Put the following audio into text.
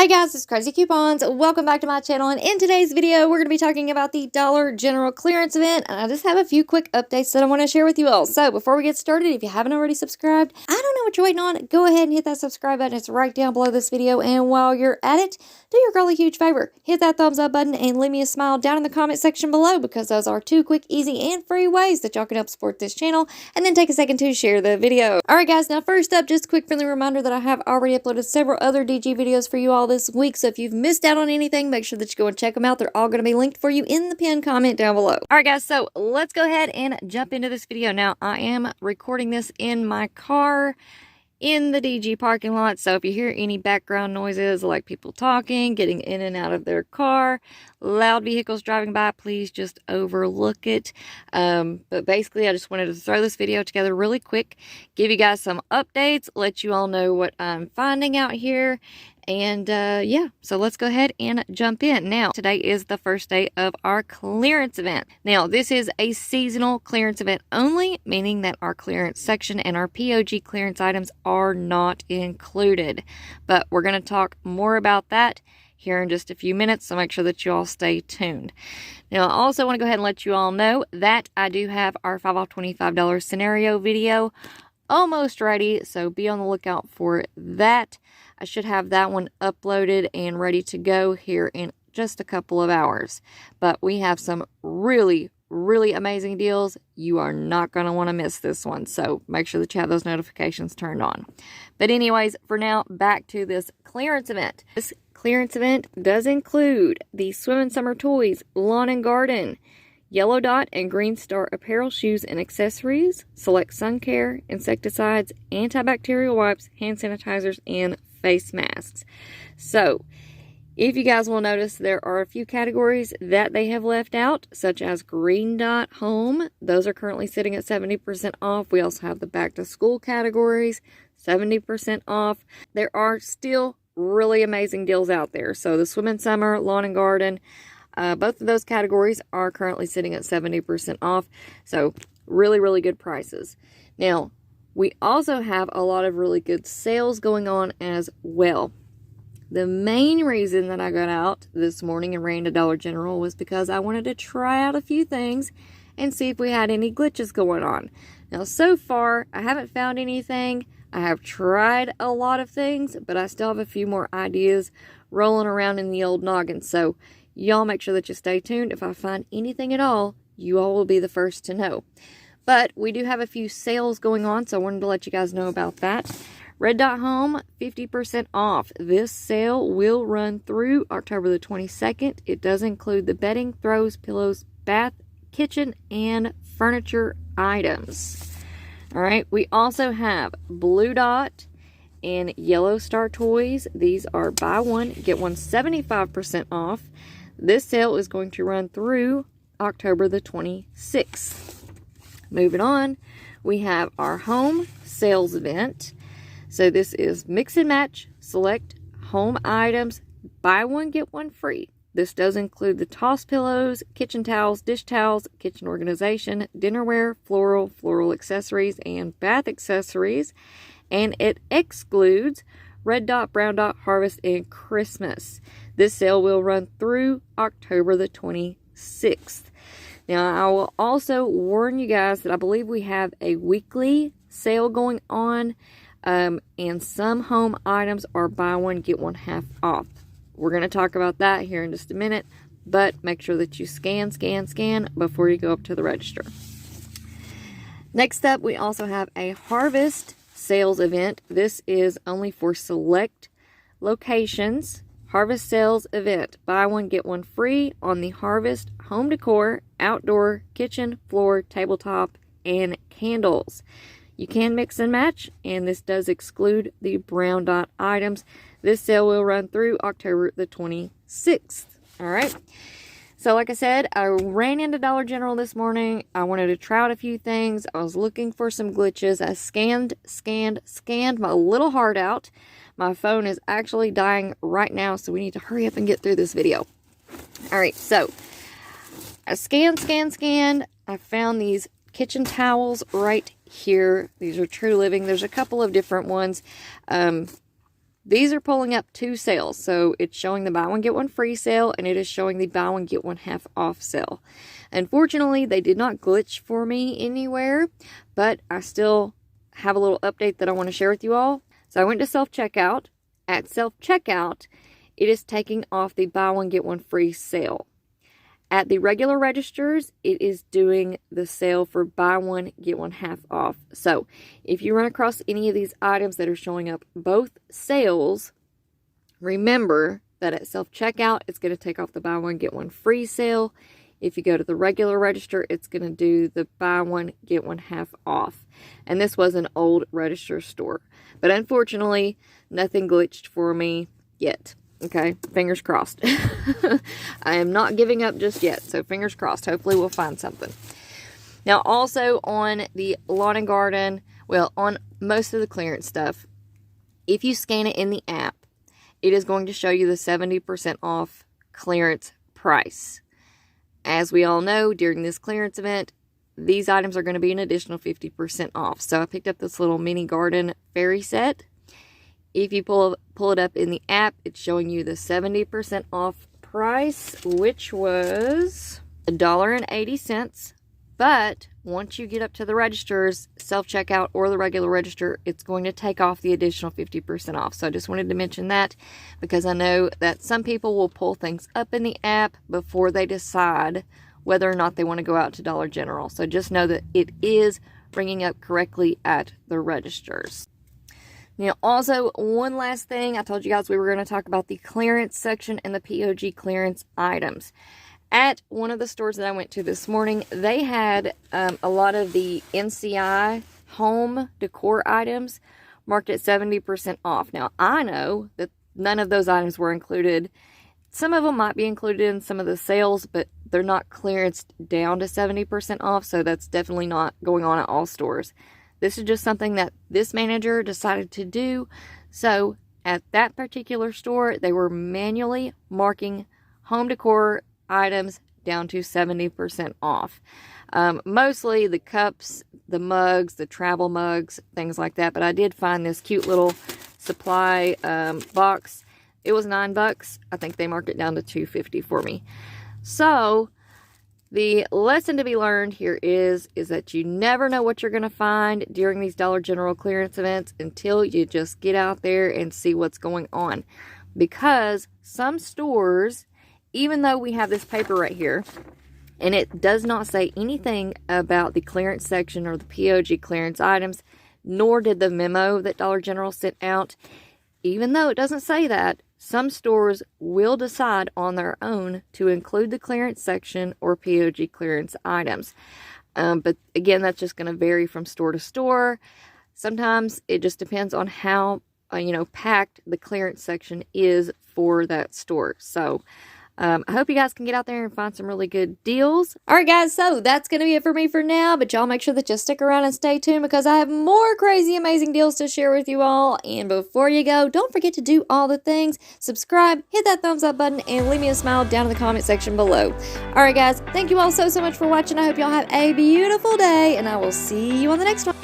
Hey guys, it's Craz-E Coupons. Welcome back to my channel, and in today's video we're going to be talking about the Dollar General clearance event, and I just have a few quick updates that I want to share with you all. So before we get started, if you haven't already subscribed, I don't know what you're waiting on, go ahead and hit that subscribe button. It's right down below this video, and while you're at it, do your girl a huge favor, hit that thumbs up button and leave me a smile down in the comment section below, because those are two quick, easy, and free ways that y'all can help support this channel, and then take a second to share the video. Alright guys, now first up, just a quick friendly reminder that I have already uploaded several other DG videos for you all this week, so if you've missed out on anything, make sure that you go and check them out. They're all going to be linked for you in the pinned comment down below. Alright guys, so let's go ahead and jump into this video. Now, I am recording this in my car in the DG parking lot, so if you hear any background noises like people talking, getting in and out of their car, loud vehicles driving by, please just overlook it. But basically I just wanted to throw this video together really quick, give you guys some updates, let you all know what I'm finding out here, and yeah, so let's go ahead and jump in. Now, today is the first day of our clearance event. Now, this is a seasonal clearance event only, meaning that our clearance section and our POG clearance items are not included. But we're going to talk more about that here in just a few minutes, so make sure that you all stay tuned. Now, I also want to go ahead and let you all know that I do have our 5 off $25 scenario video almost ready, so be on the lookout for that. I should have that one uploaded and ready to go here in just a couple of hours. But we have some really amazing deals. You are not going to want to miss this one, so make sure that you have those notifications turned on. But anyways, for now, back to this clearance event. This clearance event does include the Swim and Summer Toys, Lawn and Garden, Yellow Dot and Green Star apparel, shoes, and accessories, select sun care, insecticides, antibacterial wipes, hand sanitizers, and face masks. So, if you guys will notice, there are a few categories that they have left out, such as Green Dot Home. Those are currently sitting at 70% off. We also have the back to school categories, 70% off. There are still really amazing deals out there. So the Swim and Summer, Lawn and Garden, both of those categories are currently sitting at 70% off. So really good prices. Now, we also have a lot of really good sales going on as well. The main reason that I got out this morning and ran to Dollar General was because I wanted to try out a few things and see if we had any glitches going on. Now, so far, I haven't found anything. I have tried a lot of things, but I still have a few more ideas rolling around in the old noggin. So, y'all make sure that you stay tuned. If I find anything at all, you all will be the first to know. But we do have a few sales going on, so I wanted to let you guys know about that. Red Dot Home, 50% off. This sale will run through October the 22nd. It does include the bedding, throws, pillows, bath, kitchen, and furniture items. Alright, we also have Blue Dot and Yellow Star toys. These are buy one, get one 75% off. This sale is going to run through October the 26th. Moving on, we have our home sales event. So this is mix and match, select home items, buy one, get one free. This does include the toss pillows, kitchen towels, dish towels, kitchen organization, dinnerware, floral accessories, and bath accessories. And it excludes Red Dot, Brown Dot, Harvest, and Christmas. This sale will run through October the 26th. Now, I will also warn you guys that I believe we have a weekly sale going on, and some home items are buy one, get one half off. We're going to talk about that here in just a minute, but make sure that you scan before you go up to the register. Next up, we also have a Harvest sales event. This is only for select locations. Harvest sales event. Buy one, get one free on the Harvest home decor, outdoor, kitchen, floor, tabletop, and candles. You can mix and match, and this does exclude the Brown Dot items. This sale will run through October the 26th. Alright. So like I said, I ran into Dollar General this morning. I wanted to try out a few things. I was looking for some glitches. I scanned my little heart out. My phone is actually dying right now, so we need to hurry up and get through this video. Alright, so I scanned. I found these kitchen towels right here. These are True Living. There's a couple of different ones. These are pulling up 2 sales. So it's showing the buy one get one free sale, and it is showing the buy one get one half off sale. Unfortunately, they did not glitch for me anywhere, but I still have a little update that I want to share with you all. So I went to self-checkout. At self-checkout, it is taking off the buy one get one free sale. At the regular registers, it is doing the sale for buy one get one half off. So if you run across any of these items that are showing up both sales, remember that at self-checkout, it's going to take off the buy one get one free sale. If you go to the regular register, it's going to do the buy one get one half off. And this was an old register store. But unfortunately, nothing glitched for me yet. Okay, fingers crossed. I am not giving up just yet, so fingers crossed. Hopefully we'll find something. Now, also on the lawn and garden, well, on most of the clearance stuff, if you scan it in the app, it is going to show you the 70% off clearance price. As we all know, during this clearance event, these items are going to be an additional 50% off. So I picked up this little mini garden fairy set. If you pull it up in the app, it's showing you the 70% off price, which was $1.80. But once you get up to the registers, self-checkout or the regular register, it's going to take off the additional 50% off. So I just wanted to mention that because I know that some people will pull things up in the app before they decide whether or not they want to go out to Dollar General. So just know that it is bringing up correctly at the registers. Now, also, one last thing. I told you guys we were going to talk about the clearance section and the POG clearance items. At one of the stores that I went to this morning, they had a lot of the NCI home decor items marked at 70% off. Now, I know that none of those items were included. Some of them might be included in some of the sales, but they're not clearanced down to 70% off, so that's definitely not going on at all stores. This is just something that this manager decided to do. So at that particular store, they were manually marking home decor items down to 70% off. Mostly the cups, the mugs, the travel mugs, things like that. But I did find this cute little supply box. It was $9. I think they marked it down to $2.50 for me. So the lesson to be learned here is that you never know what you're going to find during these Dollar General clearance events until you just get out there and see what's going on. Because some stores, even though we have this paper right here, and it does not say anything about the clearance section or the POG clearance items, nor did the memo that Dollar General sent out, even though it doesn't say that, some stores will decide on their own to include the clearance section or POG clearance items. But again, that's just going to vary from store to store. Sometimes it just depends on how, packed the clearance section is for that store. So I hope you guys can get out there and find some really good deals. Alright guys, so that's going to be it for me for now, but y'all make sure that you stick around and stay tuned because I have more crazy amazing deals to share with you all. And before you go, don't forget to do all the things. Subscribe, hit that thumbs up button, and leave me a smile down in the comment section below. Alright guys, thank you all so much for watching. I hope y'all have a beautiful day, and I will see you on the next one.